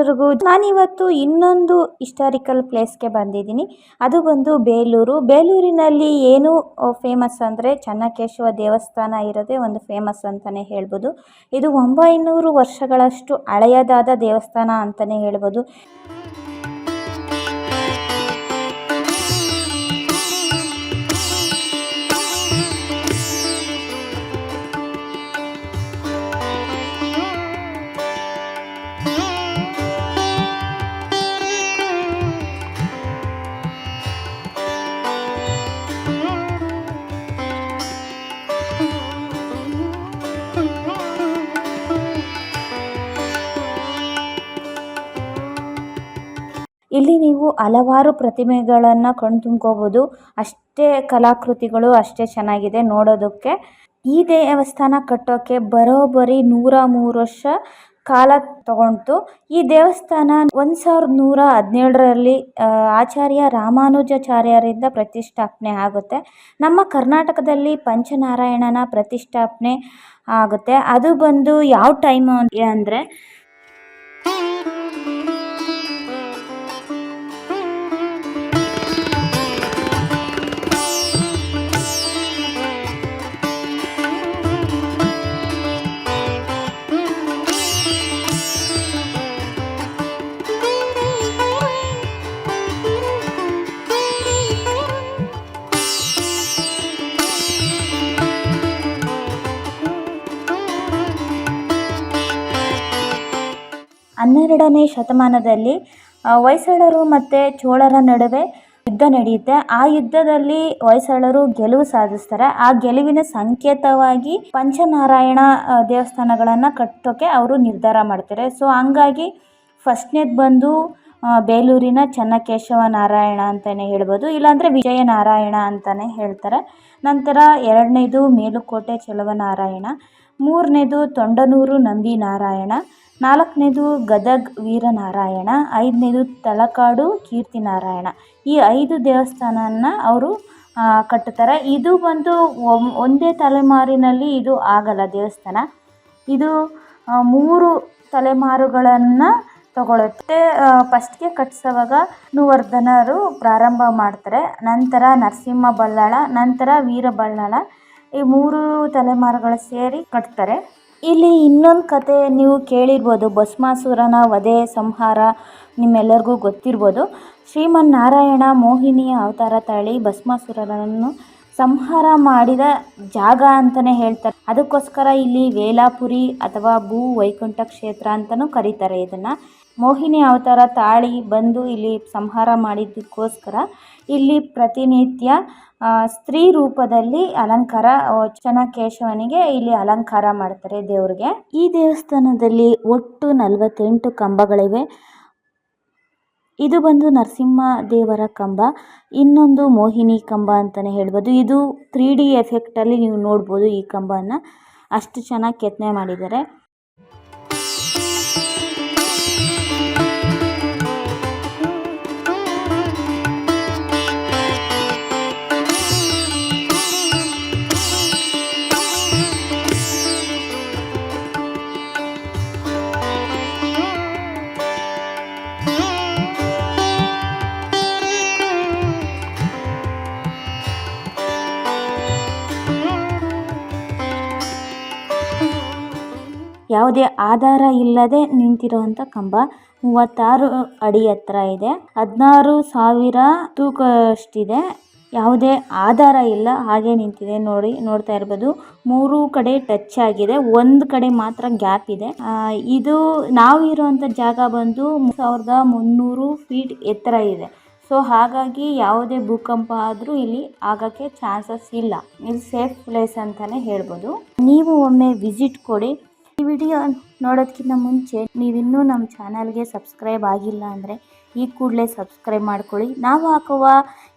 ಎಲ್ಲರಿಗೂ. ನಾನಿವತ್ತು ಇನ್ನೊಂದು ಹಿಸ್ಟಾರಿಕಲ್ ಪ್ಲೇಸ್ಗೆ ಬಂದಿದ್ದೀನಿ. ಅದು ಬಂದು ಬೇಲೂರು. ಬೇಲೂರಿನಲ್ಲಿ ಏನು ಫೇಮಸ್ ಅಂದರೆ ಚೆನ್ನಕೇಶವ ದೇವಸ್ಥಾನ ಇರೋದೇ ಒಂದು ಫೇಮಸ್ ಅಂತಲೇ ಹೇಳ್ಬೋದು. ಇದು 900 ವರ್ಷಗಳಷ್ಟು ಹಳೆಯದಾದ ದೇವಸ್ಥಾನ ಅಂತಲೇ ಹೇಳ್ಬೋದು. ಇಲ್ಲಿ ನೀವು ಹಲವಾರು ಪ್ರತಿಮೆಗಳನ್ನು ಕಣ್ತುಂಬ್ಕೋಬೋದು. ಅಷ್ಟೇ ಕಲಾಕೃತಿಗಳು ಅಷ್ಟೇ ಚೆನ್ನಾಗಿದೆ ನೋಡೋದಕ್ಕೆ. ಈ ದೇವಸ್ಥಾನ ಕಟ್ಟೋಕ್ಕೆ ಬರೋಬ್ಬರಿ 103 ವರ್ಷ ಕಾಲ ತಗೊಂತು. ಈ ದೇವಸ್ಥಾನ 1117ರಲ್ಲಿ ಆಚಾರ್ಯ ರಾಮಾನುಜಾಚಾರ್ಯರಿಂದ ಪ್ರತಿಷ್ಠಾಪನೆ ಆಗುತ್ತೆ. ನಮ್ಮ ಕರ್ನಾಟಕದಲ್ಲಿ ಪಂಚನಾರಾಯಣನ ಪ್ರತಿಷ್ಠಾಪನೆ ಆಗುತ್ತೆ. ಅದು ಬಂದು ಯಾವ ಟೈಮು ಅಂದರೆ ಹನ್ನೆರಡನೇ ಶತಮಾನದಲ್ಲಿ ಹೊಯ್ಸಳರು ಮತ್ತು ಚೋಳರ ನಡುವೆ ಯುದ್ಧ ನಡೆಯುತ್ತೆ. ಆ ಯುದ್ಧದಲ್ಲಿ ಹೊಯ್ಸಳರು ಗೆಲುವು ಸಾಧಿಸ್ತಾರೆ. ಆ ಗೆಲುವಿನ ಸಂಕೇತವಾಗಿ ಪಂಚನಾರಾಯಣ ದೇವಸ್ಥಾನಗಳನ್ನು ಕಟ್ಟೋಕ್ಕೆ ಅವರು ನಿರ್ಧಾರ ಮಾಡ್ತಾರೆ. ಸೊ ಹಂಗಾಗಿ ಫಸ್ಟ್ನೇದು ಬಂದು ಬೇಲೂರಿನ ಚೆನ್ನಕೇಶವ ನಾರಾಯಣ ಅಂತಲೇ ಹೇಳ್ಬೋದು, ಇಲ್ಲಾಂದರೆ ವಿಜಯನಾರಾಯಣ ಅಂತಲೇ ಹೇಳ್ತಾರೆ. ನಂತರ ಎರಡನೇದು ಮೇಲುಕೋಟೆ ಚೆಲುವನಾರಾಯಣ, ಮೂರನೇದು ತೊಂಡನೂರು ನಂಬಿ ನಾರಾಯಣ, ನಾಲ್ಕನೇದು ಗದಗ್ ವೀರನಾರಾಯಣ, ಐದನೇದು ತಲಕಾಡು ಕೀರ್ತಿನಾರಾಯಣ. ಈ 5 ದೇವಸ್ಥಾನನ ಅವರು ಕಟ್ಟುತ್ತಾರೆ. ಇದು ಬಂದು ಒಂದೇ ತಲೆಮಾರಿನಲ್ಲಿ ಇದು ಆಗಲ್ಲ ದೇವಸ್ಥಾನ. ಇದು 3 ತಲೆಮಾರುಗಳನ್ನು ತಗೊಳುತ್ತೆ. ಫಸ್ಟ್ಗೆ ಕಟ್ಟಿಸೋವಾಗ ವಿಷ್ಣುವರ್ಧನರು ಪ್ರಾರಂಭ ಮಾಡ್ತಾರೆ. ನಂತರ ನರಸಿಂಹ ಬಲ್ಲಾಳ, ನಂತರ ವೀರಬಲ್ಲಾಳ, ಈ 3 ತಲೆಮಾರುಗಳು ಸೇರಿ ಕಟ್ತಾರೆ. ಇಲ್ಲಿ ಇನ್ನೊಂದು ಕತೆ ನೀವು ಕೇಳಿರ್ಬೋದು, ಭಸ್ಮಾಸುರನ ವಧೆ ಸಂಹಾರ ನಿಮ್ಮೆಲ್ಲರಿಗೂ ಗೊತ್ತಿರ್ಬೋದು. ಶ್ರೀಮನ್ನಾರಾಯಣ ಮೋಹಿನಿಯ ಅವತಾರ ತಾಳಿ ಭಸ್ಮಾಸುರನನ್ನು ಸಂಹಾರ ಮಾಡಿದ ಜಾಗ ಅಂತಲೇ ಹೇಳ್ತಾರೆ. ಅದಕ್ಕೋಸ್ಕರ ಇಲ್ಲಿ ವೇಲಾಪುರಿ ಅಥವಾ ಭೂ ವೈಕುಂಠ ಕ್ಷೇತ್ರ ಅಂತಲೂ ಕರೀತಾರೆ ಇದನ್ನು. ಮೋಹಿನಿ ಅವತಾರ ತಾಳಿ ಬಂದು ಇಲ್ಲಿ ಸಂಹಾರ ಮಾಡಿದ್ದಕ್ಕೋಸ್ಕರ ಇಲ್ಲಿ ಪ್ರತಿನಿತ್ಯ ಸ್ತ್ರೀ ರೂಪದಲ್ಲಿ ಅಲಂಕಾರ, ಚೆನ್ನಕೇಶವನಿಗೆ ಇಲ್ಲಿ ಅಲಂಕಾರ ಮಾಡ್ತಾರೆ ದೇವ್ರಿಗೆ. ಈ ದೇವಸ್ಥಾನದಲ್ಲಿ ಒಟ್ಟು 48 ಕಂಬಗಳಿವೆ. ಇದು ಬಂದು ನರಸಿಂಹ ದೇವರ ಕಂಬ, ಇನ್ನೊಂದು ಮೋಹಿನಿ ಕಂಬ ಅಂತಲೇ ಹೇಳ್ಬೋದು. ಇದು 3D ಎಫೆಕ್ಟಲ್ಲಿ ನೀವು ನೋಡ್ಬೋದು. ಈ ಕಂಬನ ಅಷ್ಟು ಚೆನ್ನಾಗಿ ಕೆತ್ತನೆ ಮಾಡಿದ್ದಾರೆ. ಯಾವುದೇ ಆಧಾರ ಇಲ್ಲದೆ ನಿಂತಿರುವಂಥ ಕಂಬ, 36 ಅಡಿ ಎತ್ತರ ಇದೆ, 16,000 ತೂಕಷ್ಟಿದೆ. ಯಾವುದೇ ಆಧಾರ ಇಲ್ಲ, ಹಾಗೆ ನಿಂತಿದೆ. ನೋಡ್ತಾ ಇರ್ಬೋದು. 3 ಕಡೆ ಟಚ್ ಆಗಿದೆ, ಒಂದು ಕಡೆ ಮಾತ್ರ ಗ್ಯಾಪ್ ಇದೆ. ಇದು ನಾವು ಇರುವಂಥ ಜಾಗ ಬಂದು 3,300 ಫೀಟ್ ಎತ್ತರ ಇದೆ. ಸೊ ಹಾಗಾಗಿ ಯಾವುದೇ ಭೂಕಂಪ ಆದರೂ ಇಲ್ಲಿ ಆಗೋಕ್ಕೆ ಚಾನ್ಸಸ್ ಇಲ್ಲ. ಇದು ಸೇಫ್ ಪ್ಲೇಸ್ ಅಂತಲೇ ಹೇಳ್ಬೋದು. ನೀವು ಒಮ್ಮೆ ವಿಸಿಟ್ ಕೊಡಿ. ಈ ವಿಡಿಯೋ ನೋಡೋದಕ್ಕಿಂತ ಮುಂಚೆ ನೀವಿನ್ನೂ ನಮ್ಮ ಚಾನಲ್ಗೆ ಸಬ್ಸ್ಕ್ರೈಬ್ ಆಗಿಲ್ಲ ಅಂದರೆ ಈ ಕೂಡಲೇ ಸಬ್ಸ್ಕ್ರೈಬ್ ಮಾಡ್ಕೊಳ್ಳಿ. ನಾವು ಹಾಕುವ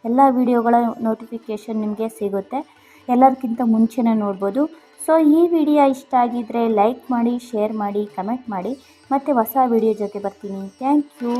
ಎಲ್ಲ ವಿಡಿಯೋಗಳ ನೋಟಿಫಿಕೇಷನ್ ನಿಮಗೆ ಸಿಗುತ್ತೆ, ಎಲ್ಲರಿಗಿಂತ ಮುಂಚೆನೇ ನೋಡ್ಬೋದು. ಸೊ ಈ ವಿಡಿಯೋ ಇಷ್ಟ ಆಗಿದ್ದರೆ ಲೈಕ್ ಮಾಡಿ, ಶೇರ್ ಮಾಡಿ, ಕಮೆಂಟ್ ಮಾಡಿ. ಮತ್ತು ಹೊಸ ವಿಡಿಯೋ ಜೊತೆ ಬರ್ತೀನಿ. Thank you.